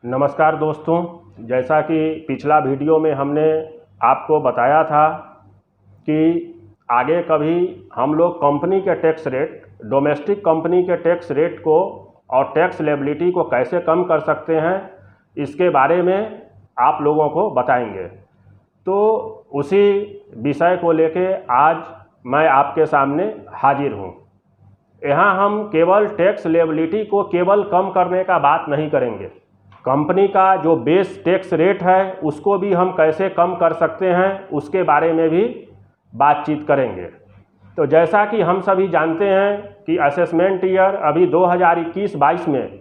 नमस्कार दोस्तों, जैसा कि पिछला वीडियो में हमने आपको बताया था कि आगे कभी हम लोग कंपनी के टैक्स रेट, डोमेस्टिक कंपनी के टैक्स रेट को और टैक्स लेबिलिटी को कैसे कम कर सकते हैं, इसके बारे में आप लोगों को बताएंगे। तो उसी विषय को लेके आज मैं आपके सामने हाजिर हूँ। यहाँ हम केवल टैक्स लेबिलिटी को केवल कम करने का बात नहीं करेंगे, कंपनी का जो बेस टैक्स रेट है उसको भी हम कैसे कम कर सकते हैं उसके बारे में भी बातचीत करेंगे। तो जैसा कि हम सभी जानते हैं कि असेसमेंट ईयर अभी 2021-22 में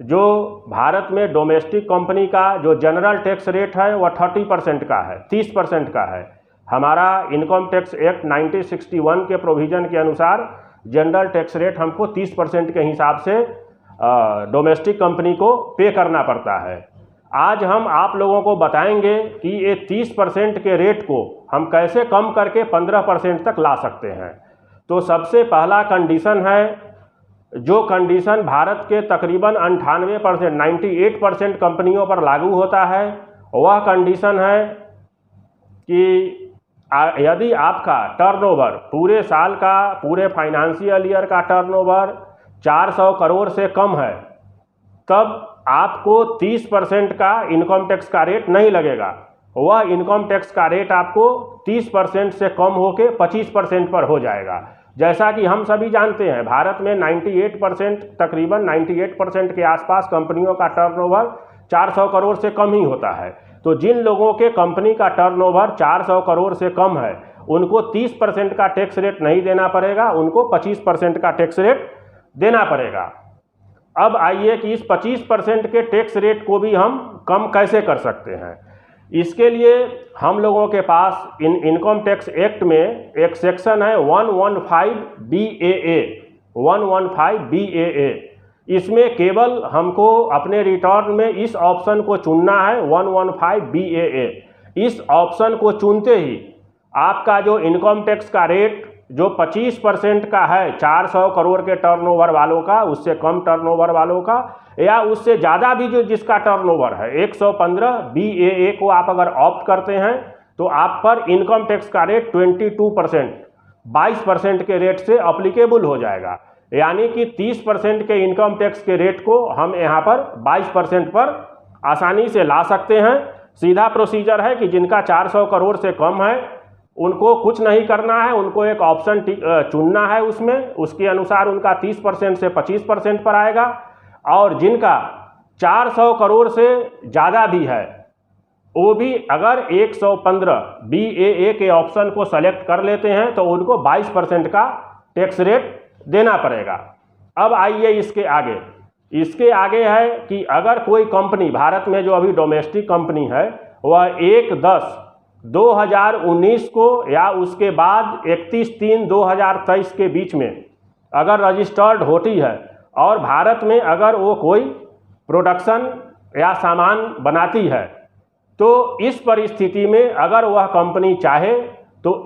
जो भारत में डोमेस्टिक कंपनी का जो जनरल टैक्स रेट है वह 30% का है, 30% का है। हमारा इनकम टैक्स एक्ट 1961 के प्रोविज़न के अनुसार जनरल टैक्स रेट हमको 30% के हिसाब से डोमेस्टिक कंपनी को पे करना पड़ता है। आज हम आप लोगों को बताएंगे कि ये 30% के रेट को हम कैसे कम करके 15% तक ला सकते हैं। तो सबसे पहला कंडीशन है, जो कंडीशन भारत के तकरीबन 98%, 98% कंपनियों पर लागू होता है, वह कंडीशन है कि यदि आपका टर्नओवर पूरे साल का, पूरे फाइनेंशियल ईयर का टर्नओवर 400 करोड़ से कम है, तब आपको 30% का इनकम टैक्स का रेट नहीं लगेगा। वह इनकम टैक्स का रेट आपको 30% से कम होकर 25% पर हो जाएगा। जैसा कि हम सभी जानते हैं, भारत में 98%, तकरीबन 98% के आसपास कंपनियों का टर्नओवर 400 करोड़ से कम ही होता है। तो जिन लोगों के कंपनी का टर्नओवर 400 करोड़ से कम है, उनको 30% का टैक्स रेट नहीं देना पड़ेगा, उनको 25% का टैक्स रेट देना पड़ेगा। अब आइए कि इस 25% के टैक्स रेट को भी हम कम कैसे कर सकते हैं। इसके लिए हम लोगों के पास इनकम टैक्स एक्ट में एक सेक्शन है 115 BAA, 115 BAA। इसमें केवल हमको अपने रिटर्न में इस ऑप्शन को चुनना है, 115 BAA। इस ऑप्शन को चुनते ही आपका जो इनकम टैक्स का रेट जो 25% का है 400 करोड़ के टर्नओवर वालों का, उससे कम टर्नओवर वालों का, या उससे ज़्यादा भी जो जिसका टर्नओवर है 115 BAA को आप अगर ऑप्ट करते हैं तो आप पर इनकम टैक्स का रेट 22%, 22% के रेट से अप्लीकेबल हो जाएगा। यानी कि 30% के इनकम टैक्स के रेट को हम यहाँ पर 22% पर आसानी से ला सकते हैं। सीधा प्रोसीजर है कि जिनका 400 करोड़ से कम है उनको कुछ नहीं करना है, उनको एक ऑप्शन चुनना है, उसमें उसके अनुसार उनका 30% से 25% पर आएगा। और जिनका 400 करोड़ से ज़्यादा भी है वो भी अगर 115 BAA के ऑप्शन को सेलेक्ट कर लेते हैं तो उनको 22% का टैक्स रेट देना पड़ेगा। अब आइए इसके आगे है कि अगर कोई कंपनी भारत में जो अभी डोमेस्टिक कंपनी है वह 1/10/2019 को या उसके बाद 31/3/2023 के बीच में अगर रजिस्टर्ड होती है और भारत में अगर वो कोई प्रोडक्शन या सामान बनाती है, तो इस परिस्थिति में अगर वह कंपनी चाहे तो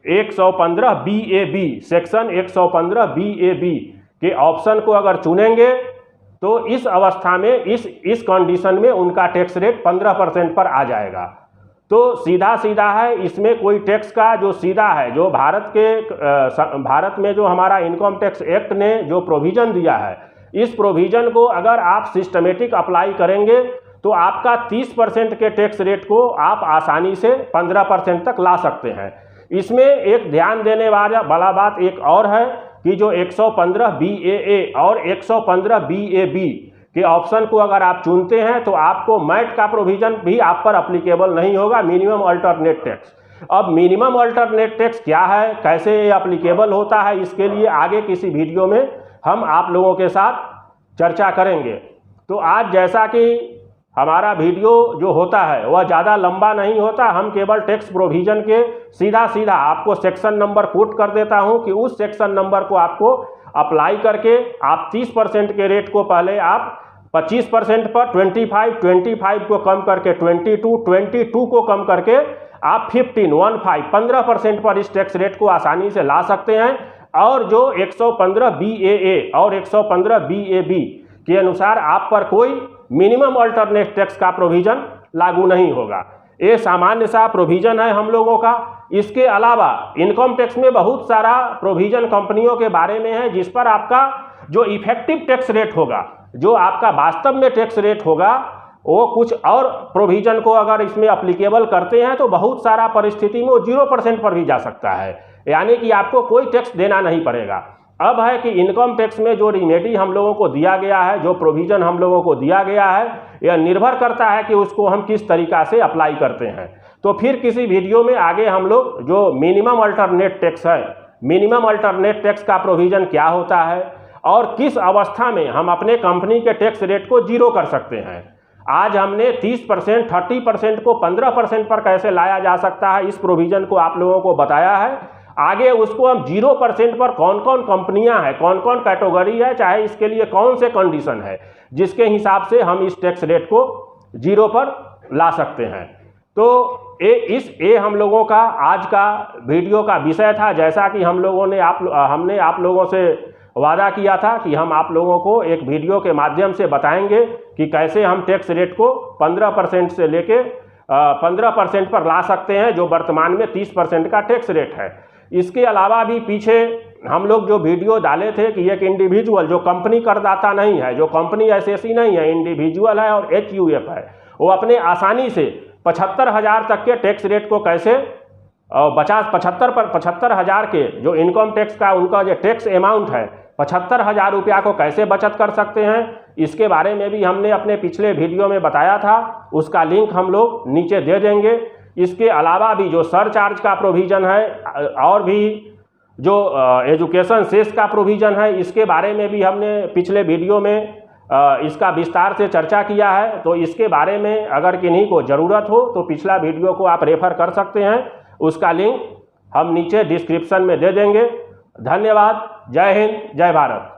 115 BAB, सेक्शन 115 BAB के ऑप्शन को अगर चुनेंगे तो इस अवस्था में, इस कंडीशन में उनका टैक्स रेट 15% पर आ जाएगा। तो सीधा है, इसमें कोई टैक्स का जो सीधा है, जो भारत में जो हमारा इनकम टैक्स एक्ट ने जो प्रोविज़न दिया है, इस प्रोविज़न को अगर आप सिस्टमेटिक अप्लाई करेंगे तो आपका 30% के टैक्स रेट को आप आसानी से 15% तक ला सकते हैं। इसमें एक ध्यान देने वाला बात एक और है कि जो 115 BAA और 115 BAB के ऑप्शन को अगर आप चुनते हैं तो आपको मैट का प्रोविज़न भी आप पर अप्लीकेबल नहीं होगा, मिनिमम अल्टरनेट टैक्स। अब मिनिमम अल्टरनेट टैक्स क्या है, कैसे ये अप्लीकेबल होता है, इसके लिए आगे किसी वीडियो में हम आप लोगों के साथ चर्चा करेंगे। तो आज जैसा कि हमारा वीडियो जो होता है वह ज़्यादा लंबा नहीं होता, हम केवल टैक्स प्रोविज़न के सीधा आपको सेक्शन नंबर कोट कर देता हूं कि उस सेक्शन नंबर को आपको अप्लाई करके आप 30% के रेट को पहले आप 25% पर 25 को कम करके 22 को कम करके आप 15% पर इस टैक्स रेट को आसानी से ला सकते हैं। और जो 115 BAA और 115 BAB के अनुसार आप पर कोई मिनिमम अल्टरनेट टैक्स का प्रोविज़न लागू नहीं होगा। ये सामान्य सा प्रोविज़न है हम लोगों का। इसके अलावा इनकम टैक्स में बहुत सारा प्रोविज़न कंपनियों के बारे में है, जिस पर आपका जो इफेक्टिव टैक्स रेट होगा, जो आपका वास्तव में टैक्स रेट होगा, वो कुछ और प्रोविज़न को अगर इसमें अप्लीकेबल करते हैं तो बहुत सारा परिस्थिति में वो 0% पर भी जा सकता है, यानी कि आपको कोई टैक्स देना नहीं पड़ेगा। अब है कि इनकम टैक्स में जो रिमेडी हम लोगों को दिया गया है, जो प्रोविज़न हम लोगों को दिया गया है, यह निर्भर करता है कि उसको हम किस तरीक़ा से अप्लाई करते हैं। तो फिर किसी वीडियो में आगे हम लोग जो मिनिमम अल्टरनेट टैक्स है, मिनिमम अल्टरनेट टैक्स का प्रोविज़न क्या होता है और किस अवस्था में हम अपने कंपनी के टैक्स रेट को 0 कर सकते हैं। आज हमने 30%, 30% को 15% पर कैसे लाया जा सकता है, इस प्रोविज़न को आप लोगों को बताया है। आगे उसको हम 0% पर कौन कौन कंपनियां हैं, कौन कौन कैटेगरी है, चाहे इसके लिए कौन से कंडीशन है, जिसके हिसाब से हम इस टैक्स रेट को 0 पर ला सकते हैं। तो ये हम लोगों का आज का वीडियो का विषय था। जैसा कि हमने आप लोगों से वादा किया था कि हम आप लोगों को एक वीडियो के माध्यम से बताएंगे कि कैसे हम टैक्स रेट को 15% से लेके 15% पर ला सकते हैं, जो वर्तमान में 30% का टैक्स रेट है। इसके अलावा भी पीछे हम लोग जो वीडियो डाले थे कि एक इंडिविजुअल जो कंपनी करदाता नहीं है, जो कंपनी एसएससी नहीं है, इंडिविजुअल है और HUF है, वो अपने आसानी से 75,000 तक के टैक्स रेट को कैसे 75,000 के जो इनकम टैक्स का उनका जो टैक्स अमाउंट है 75,000 रुपया को कैसे बचत कर सकते हैं, इसके बारे में भी हमने अपने पिछले वीडियो में बताया था। उसका लिंक हम लोग नीचे दे देंगे। इसके अलावा भी जो सरचार्ज का प्रोविज़न है और भी जो एजुकेशन सेस का प्रोविज़न है, इसके बारे में भी हमने पिछले वीडियो में इसका विस्तार से चर्चा किया है। तो इसके बारे में अगर किन्हीं को ज़रूरत हो तो पिछला वीडियो को आप रेफ़र कर सकते हैं। उसका लिंक हम नीचे डिस्क्रिप्शन में दे देंगे। धन्यवाद। जय हिंद, जय भारत।